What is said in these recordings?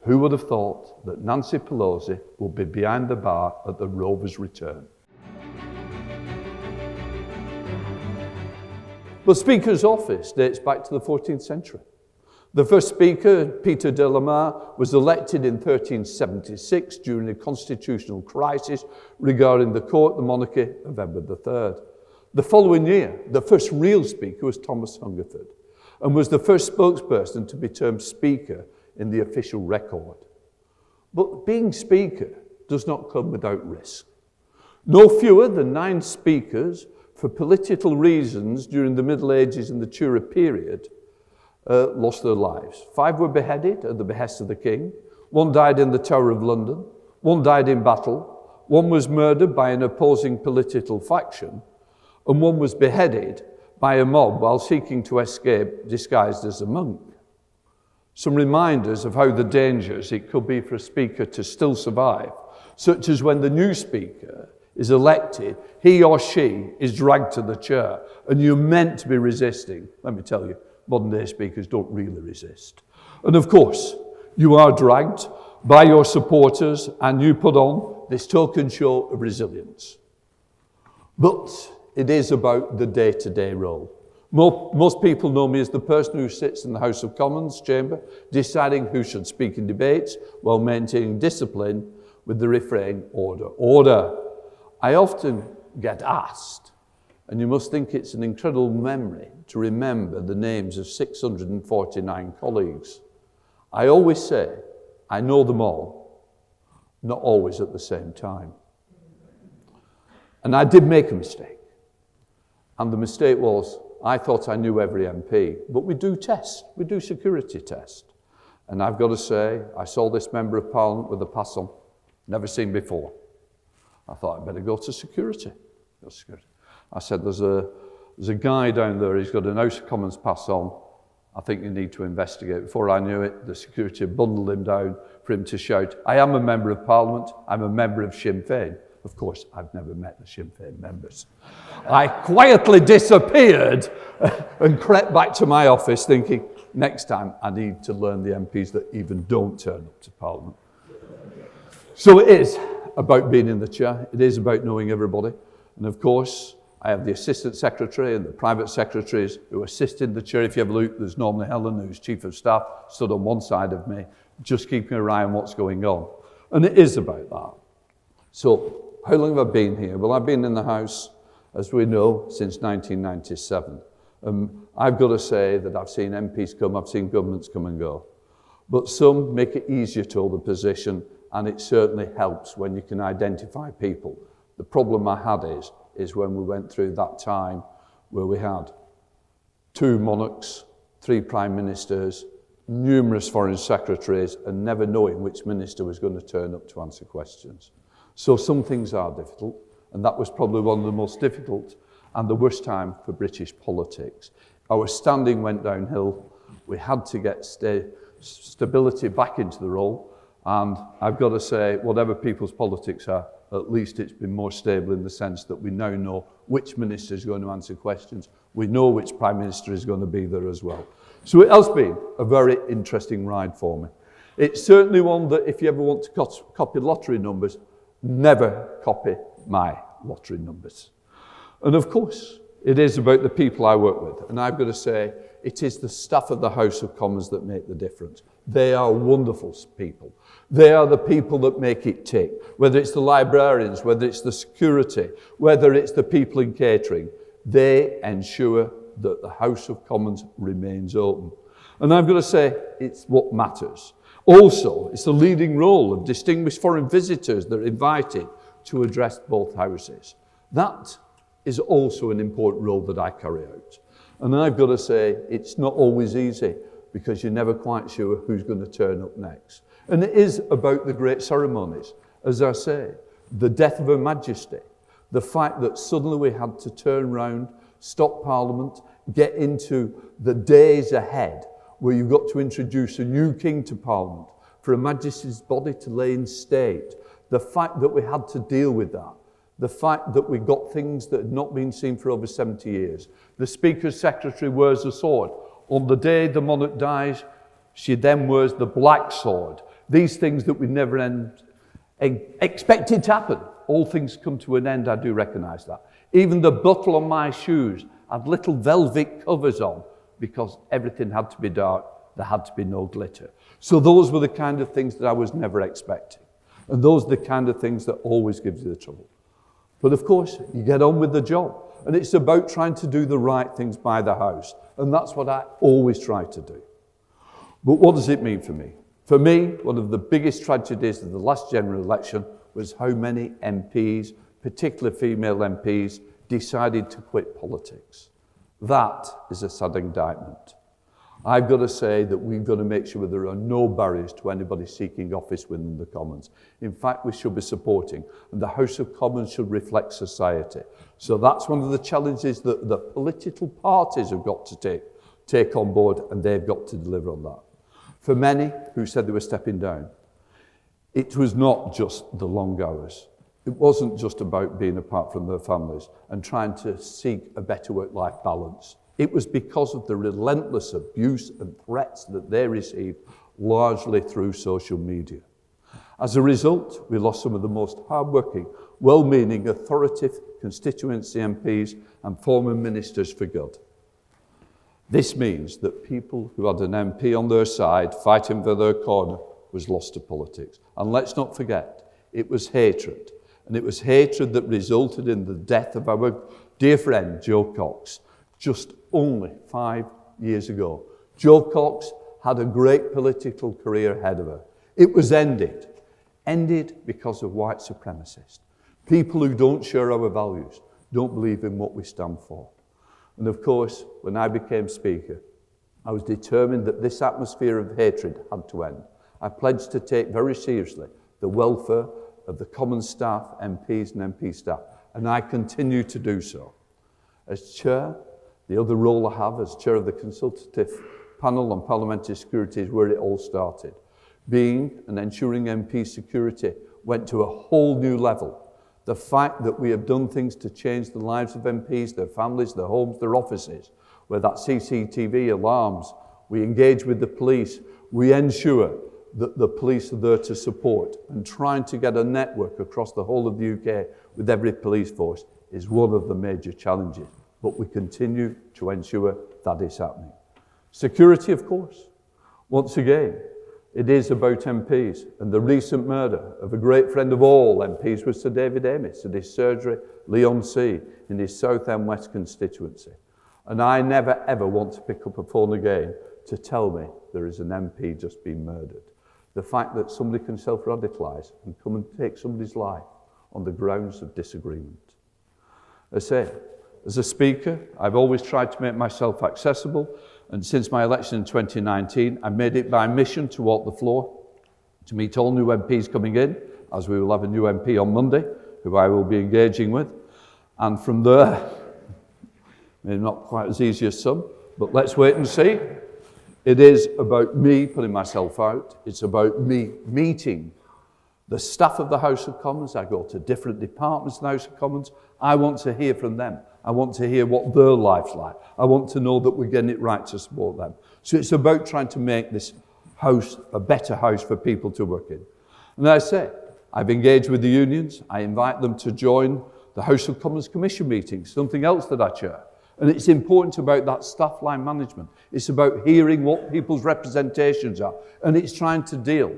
Who would have thought that Nancy Pelosi would be behind the bar at the Rover's return? But Speaker's office dates back to the 14th century. The first Speaker, Peter de la Mare, was elected in 1376 during a constitutional crisis regarding the court, the monarchy of Edward III. The following year, the first real Speaker was Thomas Hungerford, and was the first spokesperson to be termed Speaker in the official record. But being Speaker does not come without risk. No fewer than 9 speakers, for political reasons during the Middle Ages and the Tudor period, lost their lives. 5 were beheaded at the behest of the king. 1 died in the Tower of London. 1 died in battle. 1 was murdered by an opposing political faction. And 1 was beheaded by a mob while seeking to escape disguised as a monk. Some reminders of how the dangers it could be for a speaker to still survive, such as when the new speaker is elected, he or she is dragged to the chair, and you're meant to be resisting. Let me tell you, modern day speakers don't really resist. And of course, you are dragged by your supporters, and you put on this token show of resilience. But it is about the day-to-day role. Most people know me as the person who sits in the House of Commons chamber, deciding who should speak in debates while maintaining discipline with the refrain, order, order. I often get asked, and you must think it's an incredible memory to remember the names of 649 colleagues. I always say, I know them all, not always at the same time. And I did make a mistake. And the mistake was, I thought I knew every MP, but we do security test. And I've got to say, I saw this Member of Parliament with a pass on, never seen before. I thought I'd better go to security. I said, there's a guy down there, he's got an House of Commons pass on. I think you need to investigate. Before I knew it, the security bundled him down for him to shout, I am a Member of Parliament, I'm a member of Sinn Féin. Of course, I've never met the Sinn Féin members. I quietly disappeared and crept back to my office thinking, next time I need to learn the MPs that even don't turn up to Parliament. So it is about being in the chair. It is about knowing everybody. And of course, I have the Assistant Secretary and the private secretaries who assist in the chair. If you have a look, there's normally Helen, who's Chief of Staff, stood on one side of me, just keeping an eye on what's going on. And it is about that. So, how long have I been here? Well, I've been in the House, as we know, since 1997. I've got to say that I've seen MPs come, I've seen governments come and go. But some make it easier to hold a position, and it certainly helps when you can identify people. The problem I had is when we went through that time where we had 2 monarchs, 3 prime ministers, numerous foreign secretaries, and never knowing which minister was going to turn up to answer questions. So some things are difficult, and that was probably one of the most difficult and the worst time for British politics. Our standing went downhill. We had to get stability back into the role, and I've got to say, whatever people's politics are, at least it's been more stable in the sense that we now know which minister is going to answer questions. We know which prime minister is going to be there as well. So it has been a very interesting ride for me. It's certainly one that if you ever want to copy lottery numbers, never copy my lottery numbers. And of course, it is about the people I work with. And I've got to say, it is the staff of the House of Commons that make the difference. They are wonderful people. They are the people that make it tick. Whether it's the librarians, whether it's the security, whether it's the people in catering, they ensure that the House of Commons remains open. And I've got to say, it's what matters. Also, it's the leading role of distinguished foreign visitors that are invited to address both houses. That is also an important role that I carry out. And I've got to say, it's not always easy because you're never quite sure who's going to turn up next. And it is about the great ceremonies. As I say, the death of Her Majesty, the fact that suddenly we had to turn round, stop Parliament, get into the days ahead where you've got to introduce a new king to Parliament, for Her Majesty's body to lay in state, the fact that we had to deal with that, the fact that we got things that had not been seen for over 70 years. The Speaker's Secretary wears a sword. On the day the monarch dies, she then wears the black sword. These things that we never expected to happen. All things come to an end, I do recognise that. Even the buckle on my shoes had little velvet covers on because everything had to be dark, there had to be no glitter. So those were the kind of things that I was never expecting. And those are the kind of things that always gives you the trouble. But of course, you get on with the job. And it's about trying to do the right things by the house. And that's what I always try to do. But what does it mean for me? For me, one of the biggest tragedies of the last general election was how many MPs, particularly female MPs, decided to quit politics. That is a sad indictment. I've got to say that we've got to make sure there are no barriers to anybody seeking office within the Commons. In fact, we should be supporting, and the House of Commons should reflect society. So that's one of the challenges that the political parties have got to take on board, and they've got to deliver on that. For many who said they were stepping down, it was not just the long hours. It wasn't just about being apart from their families and trying to seek a better work-life balance. It was because of the relentless abuse and threats that they received, largely through social media. As a result, we lost some of the most hard-working, well-meaning, authoritative constituency MPs and former ministers for good. This means that people who had an MP on their side fighting for their corner was lost to politics. And let's not forget, it was hatred. And it was hatred that resulted in the death of our dear friend, Jo Cox, just only 5 years ago. Jo Cox had a great political career ahead of her. It was ended because of white supremacists. People who don't share our values, don't believe in what we stand for. And of course, when I became Speaker, I was determined that this atmosphere of hatred had to end. I pledged to take very seriously the welfare of the Commons staff, MPs and MP staff, and I continue to do so. As Chair, the other role I have as Chair of the Consultative Panel on Parliamentary Security is where it all started. Being and ensuring MP security went to a whole new level. The fact that we have done things to change the lives of MPs, their families, their homes, their offices, where that CCTV alarms, we engage with the police, we ensure that the police are there to support, and trying to get a network across the whole of the UK with every police force is one of the major challenges. But we continue to ensure that is happening. Security, of course. Once again, it is about MPs, and the recent murder of a great friend of all MPs was Sir David Amess at his surgery, Leigh-on-Sea, in his South End West constituency. And I never ever want to pick up a phone again to tell me there is an MP just been murdered. The fact that somebody can self-radicalise and come and take somebody's life on the grounds of disagreement. I say, as a Speaker, I've always tried to make myself accessible, and since my election in 2019, I made it my mission to walk the floor, to meet all new MPs coming in, as we will have a new MP on Monday, who I will be engaging with. And from there, maybe not quite as easy as some, but let's wait and see. It is about me putting myself out. It's about me meeting the staff of the House of Commons. I go to different departments in the House of Commons. I want to hear from them. I want to hear what their life's like. I want to know that we're getting it right to support them. So it's about trying to make this house a better house for people to work in. And as I say, I've engaged with the unions. I invite them to join the House of Commons Commission meetings, something else that I chair. And it's important about that staff line management. It's about hearing what people's representations are. And it's trying to deal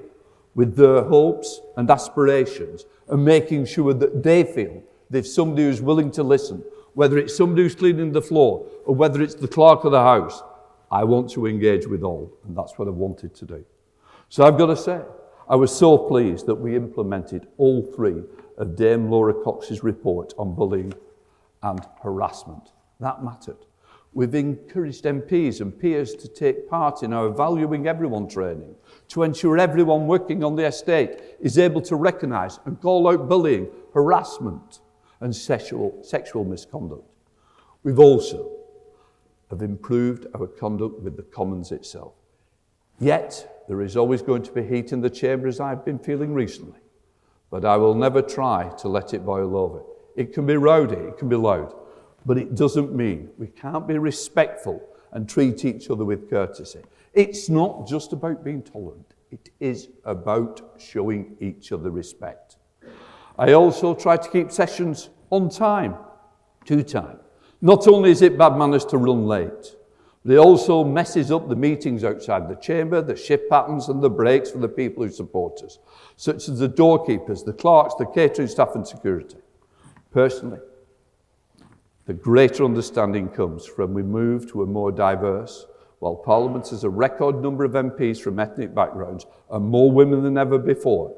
with their hopes and aspirations and making sure that they feel there's somebody who's willing to listen, whether it's somebody who's cleaning the floor or whether it's the clerk of the house. I want to engage with all, and that's what I wanted to do. So I've got to say, I was so pleased that we implemented all three of Dame Laura Cox's report on bullying and harassment. That mattered. We've encouraged MPs and peers to take part in our Valuing Everyone training to ensure everyone working on the estate is able to recognise and call out bullying, harassment and sexual misconduct. We've also have improved our conduct with the Commons itself. Yet, there is always going to be heat in the chamber, as I've been feeling recently. But I will never try to let it boil over. It can be rowdy, it can be loud, but it doesn't mean we can't be respectful and treat each other with courtesy. It's not just about being tolerant. It is about showing each other respect. I also try to keep sessions on time, to time. Not only is it bad manners to run late, but it also messes up the meetings outside the chamber, the shift patterns and the breaks for the people who support us, such as the doorkeepers, the clerks, the catering staff and security. Personally, the greater understanding comes from we move to a more diverse, while Parliament has a record number of MPs from ethnic backgrounds and more women than ever before,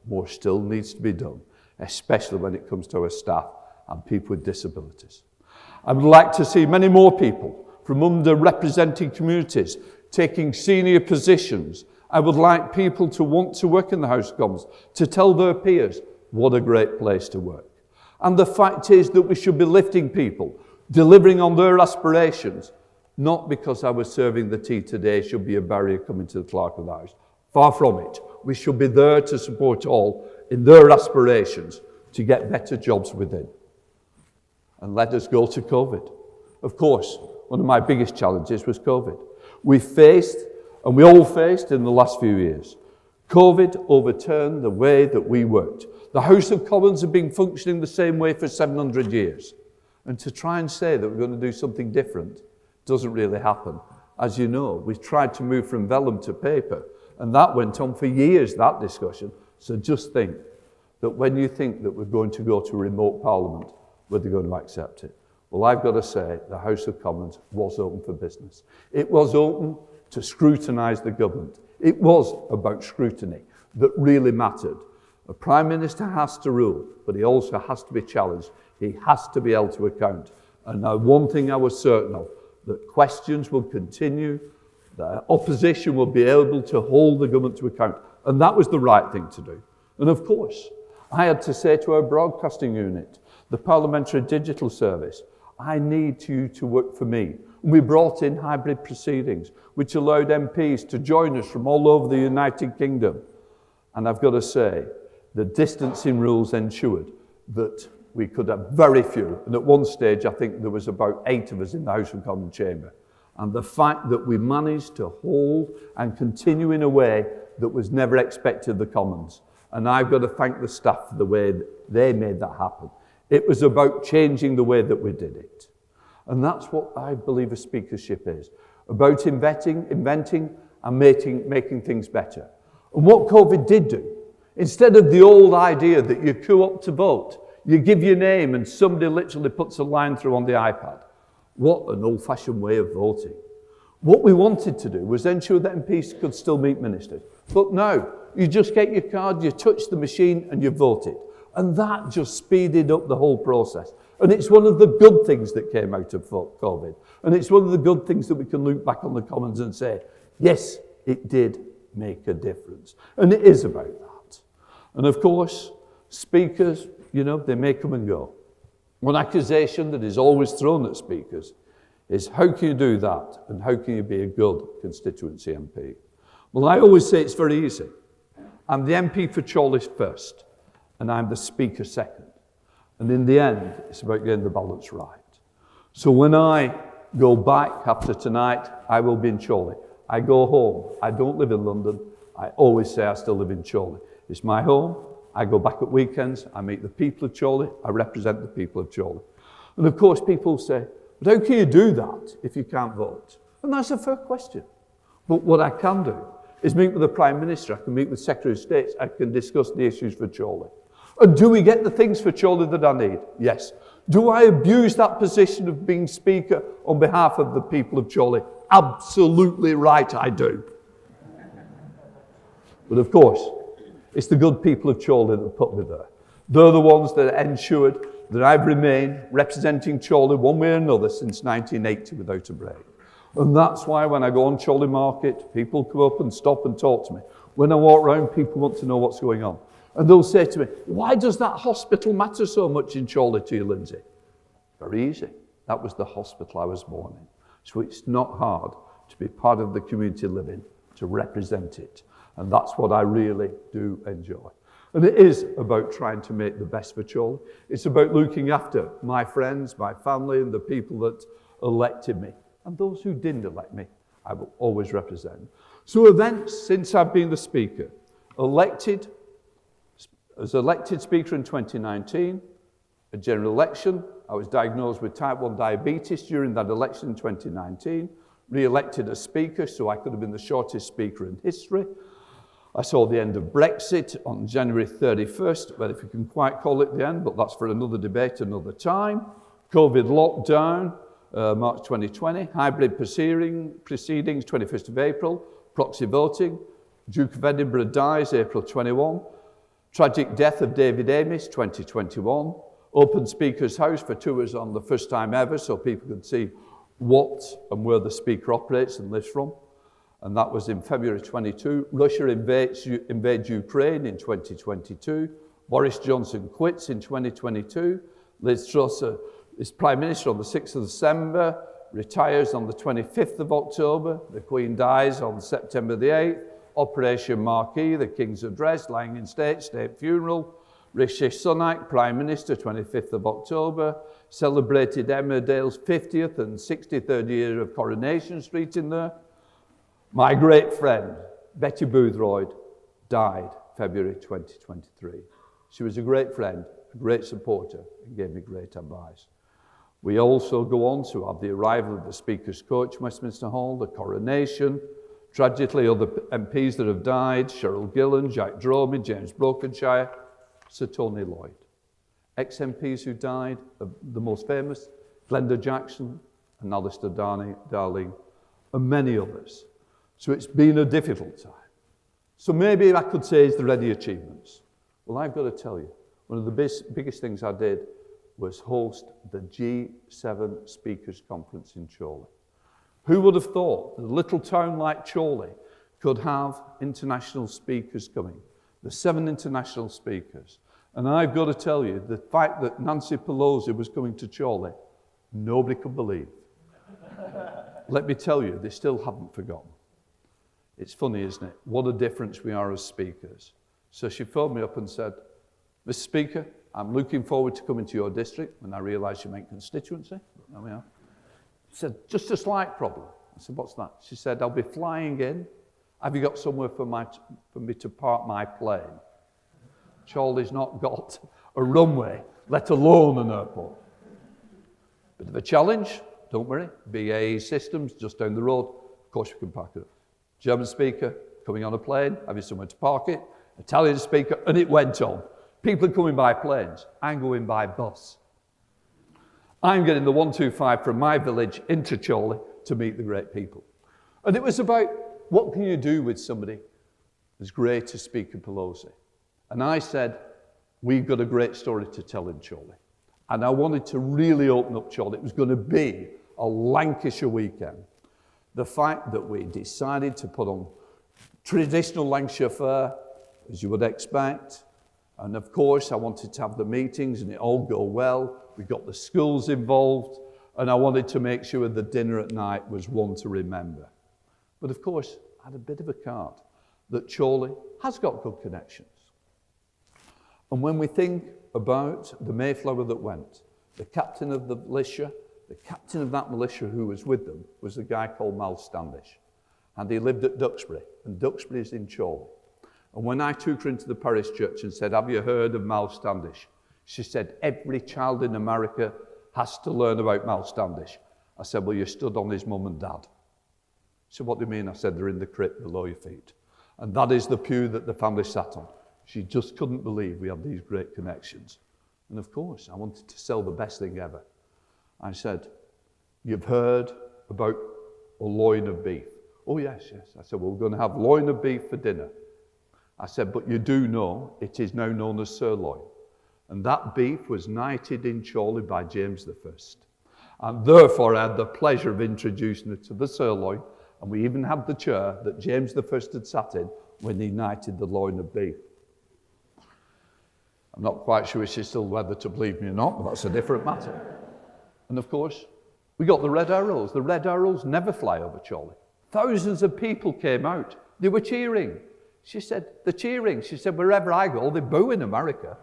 more still needs to be done, especially when it comes to our staff and people with disabilities. I would like to see many more people from underrepresented communities taking senior positions. I would like people to want to work in the House of Commons, to tell their peers what a great place to work. And the fact is that we should be lifting people, delivering on their aspirations, not because I was serving the tea today should be a barrier coming to the Clerk of the House. Far from it. We should be there to support all in their aspirations to get better jobs within. And let us go to COVID. Of course, one of my biggest challenges was COVID. We all faced in the last few years. COVID overturned the way that we worked. The House of Commons have been functioning the same way for 700 years. And to try and say that we're going to do something different doesn't really happen. As you know, we've tried to move from vellum to paper, and that went on for years, that discussion. So just think that when you think that we're going to go to a remote Parliament, were they going to accept it? Well, I've got to say the House of Commons was open for business. It was open to scrutinise the government. It was about scrutiny that really mattered. A Prime Minister has to rule, but he also has to be challenged. He has to be held to account. And now one thing I was certain of, that questions will continue, the opposition will be able to hold the government to account. And that was the right thing to do. And of course, I had to say to our broadcasting unit, the Parliamentary Digital Service, I need you to work for me. And we brought in hybrid proceedings, which allowed MPs to join us from all over the United Kingdom. And I've got to say, the distancing rules ensured that we could have very few. And at one stage, I think there was about 8 of us in the House of Commons chamber. And the fact that we managed to hold and continue in a way that was never expected of the Commons. And I've got to thank the staff for the way that they made that happen. It was about changing the way that we did it. And that's what I believe a speakership is. About inventing and making things better. And what COVID did do, instead of the old idea that you queue up to vote, you give your name and somebody literally puts a line through on the iPad. What an old-fashioned way of voting. What we wanted to do was ensure that MPs could still meet ministers. But no, you just get your card, you touch the machine and you vote it. And that just speeded up the whole process. And it's one of the good things that came out of COVID. And it's one of the good things that we can look back on the Commons and say, yes, it did make a difference. And it is about that. And of course, speakers, they may come and go. One accusation that is always thrown at speakers is how can you do that and how can you be a good constituency MP? Well, I always say it's very easy. I'm the MP for Chorley first and I'm the speaker second. And in the end, it's about getting the balance right. So when I go back after tonight, I will be in Chorley. I go home. I don't live in London. I always say I still live in Chorley. It's my home. I go back at weekends, I meet the people of Chorley, I represent the people of Chorley. And of course people say, but how can you do that if you can't vote? And that's a fair question. But what I can do is meet with the Prime Minister, I can meet with Secretary of State, I can discuss the issues for Chorley. And do we get the things for Chorley that I need? Yes. Do I abuse that position of being Speaker on behalf of the people of Chorley? Absolutely right, I do. But of course, it's the good people of Chorley that put me there. They're the ones that ensured that I've remained representing Chorley one way or another since 1980 without a break. And that's why when I go on Chorley Market, people come up and stop and talk to me. When I walk around, people want to know what's going on. And they'll say to me, why does that hospital matter so much in Chorley to you, Lindsay? Very easy. That was the hospital I was born in. So it's not hard to be part of the community living, to represent it. And that's what I really do enjoy. And it is about trying to make the best for Chorley. It's about looking after my friends, my family, and the people that elected me. And those who didn't elect me, I will always represent. So events since I've been the Speaker. Elected Speaker in 2019, a general election. I was diagnosed with type 1 diabetes during that election in 2019. Re-elected as Speaker, so I could have been the shortest Speaker in history. I saw the end of Brexit on January 31st, well, if you can quite call it the end, but that's for another debate another time. COVID lockdown, March 2020. Hybrid proceedings, 21st of April. Proxy voting. Duke of Edinburgh dies, April 21. Tragic death of David Amis, 2021. Open Speaker's House for tours on the first time ever, so people could see what and where the Speaker operates and lives from. And that was in February 22. Russia invades Ukraine in 2022. Boris Johnson quits in 2022. Liz Truss is Prime Minister on the 6th of December, retires on the 25th of October. The Queen dies on September the 8th. Operation Marquee, the King's Address, lying in state funeral. Rishi Sunak, Prime Minister, 25th of October. Celebrated Emmerdale's 50th and 63rd year of Coronation Street in there. My great friend, Betty Boothroyd, died February 2023. She was a great friend, a great supporter, and gave me great advice. We also go on to have the arrival of the Speaker's coach, Westminster Hall, the coronation. Tragically, other MPs that have died, Cheryl Gillan, Jack Dromey, James Brokenshire, Sir Tony Lloyd. Ex-MPs who died, the most famous, Glenda Jackson and Alistair Darling, and many others. So it's been a difficult time. So maybe I could say it's the ready achievements. Well, I've got to tell you, one of the biggest things I did was host the G7 Speakers Conference in Chorley. Who would have thought that a little town like Chorley could have international speakers coming? The 7 international speakers. And I've got to tell you, the fact that Nancy Pelosi was coming to Chorley, nobody could believe. Let me tell you, they still haven't forgotten. It's funny, isn't it? What a difference we are as speakers. So she phoned me up and said, Mr. Speaker, I'm looking forward to coming to your district when I realise you make constituency. There we are. She said, just a slight problem. I said, what's that? She said, I'll be flying in. Have you got somewhere for me to park my plane? Chorley's not got a runway, let alone an airport. Bit of a challenge, don't worry. BAE Systems, just down the road. Of course you can park it. German speaker, coming on a plane, having somewhere to park it. Italian speaker, and it went on. People are coming by planes. I'm going by bus. I'm getting the 125 from my village into Chorley to meet the great people. And it was about, what can you do with somebody as great as Speaker Pelosi? And I said, we've got a great story to tell in Chorley. And I wanted to really open up Chorley. It was going to be a Lancashire weekend. The fact that we decided to put on traditional Lancashire fare, as you would expect. And of course, I wanted to have the meetings and it all go well. We got the schools involved. And I wanted to make sure the dinner at night was one to remember. But of course, I had a bit of a card that Chorley has got good connections. And when we think about the Mayflower that went, the captain of the militia, the captain of that militia who was with them was a guy called Mal Standish. And he lived at Duxbury, and Duxbury is in Chorley. And when I took her into the parish church and said, have you heard of Mal Standish? She said, every child in America has to learn about Mal Standish. I said, well, you stood on his mum and dad. She said, what do you mean? I said, they're in the crypt below your feet. And that is the pew that the family sat on. She just couldn't believe we had these great connections. And of course, I wanted to sell the best thing ever. I said, you've heard about a loin of beef. Oh, yes. I said, well, we're going to have loin of beef for dinner. I said, but you do know it is now known as sirloin. And that beef was knighted in Chorley by James I. And therefore, I had the pleasure of introducing her to the sirloin. And we even had the chair that James I had sat in when he knighted the loin of beef. I'm not quite sure she's still whether to believe me or not, but that's a different matter. And of course, we got the Red Arrows. The Red Arrows never fly over Chorley. Thousands of people came out. They were cheering. She said, they're cheering. She said, wherever I go, they boo in America.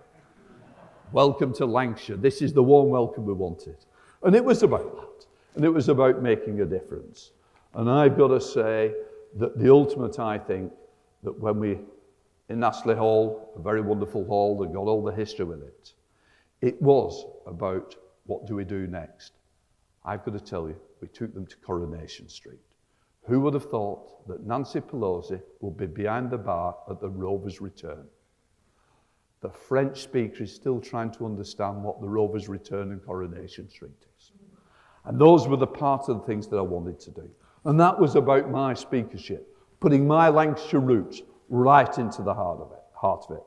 Welcome to Lancashire. This is the warm welcome we wanted. And it was about that. And it was about making a difference. And I've got to say the ultimate, I think, that when we, in Astley Hall, a very wonderful hall that got all the history with it, it was about what do we do next. I've got to tell you, we took them to Coronation Street. Who would have thought that Nancy Pelosi would be behind the bar at the Rovers' return? The French speaker is still trying to understand what the Rovers' return and Coronation Street is. And those were the part of the things that I wanted to do. And that was about my speakership, putting my Lancashire roots right into the heart of it.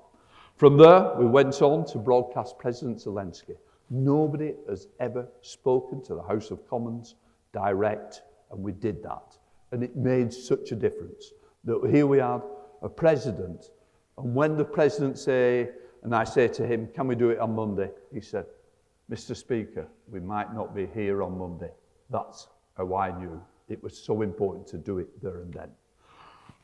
From there, we went on to broadcast President Zelensky. Nobody has ever spoken to the House of Commons direct, and we did that. And it made such a difference that here we had a president, and when the president and I say to him, can we do it on Monday? He said, Mr. Speaker, we might not be here on Monday. That's how I knew it was so important to do it there and then.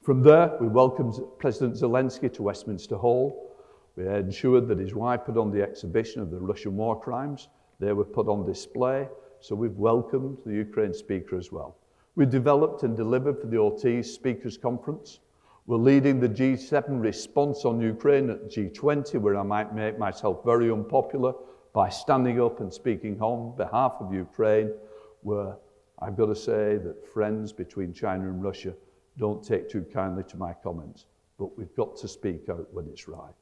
From there, we welcomed President Zelensky to Westminster Hall. We ensured that his wife put on the exhibition of the Russian war crimes. They were put on display. So we've welcomed the Ukraine speaker as well. We developed and delivered for the Ortiz Speakers Conference. We're leading the G7 response on Ukraine at G20, where I might make myself very unpopular by standing up and speaking on behalf of Ukraine, where I've got to say that friends between China and Russia don't take too kindly to my comments, but we've got to speak out when it's right.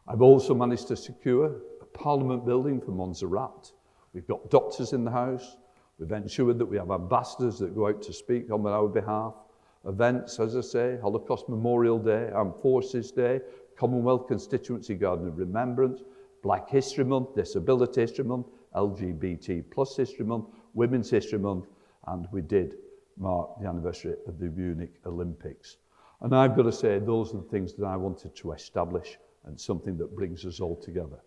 I've also managed to secure a Parliament building for Montserrat. We've got doctors in the house. We've ensured that we have ambassadors that go out to speak on our behalf. Events, as I say, Holocaust Memorial Day, Armed Forces Day, Commonwealth Constituency Garden of Remembrance, Black History Month, Disability History Month, LGBT plus History Month, Women's History Month, and we did mark the anniversary of the Munich Olympics. And I've got to say, those are the things that I wanted to establish and something that brings us all together.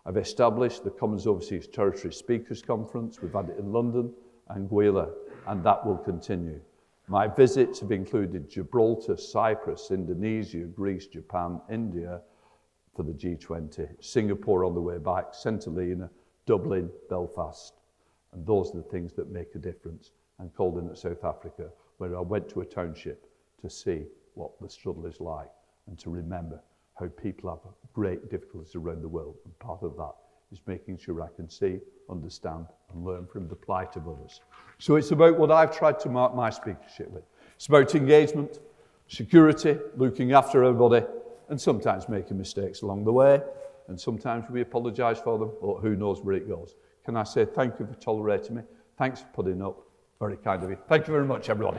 I've established the Commons Overseas Territory Speakers Conference. We've had it in London and Anguilla, and that will continue. My visits have included Gibraltar, Cyprus, Indonesia, Greece, Japan, India for the G20, Singapore on the way back, St. Helena, Dublin, Belfast. And those are the things that make a difference. And called in at South Africa, where I went to a township to see what the struggle is like and to remember how people have great difficulties around the world. And part of that is making sure I can see, understand, and learn from the plight of others. So it's about what I've tried to mark my speakership with. It's about engagement, security, looking after everybody, and sometimes making mistakes along the way, and sometimes we apologise for them, but who knows where it goes. Can I say thank you for tolerating me? Thanks for putting up. Very kind of you. Thank you very much, everybody.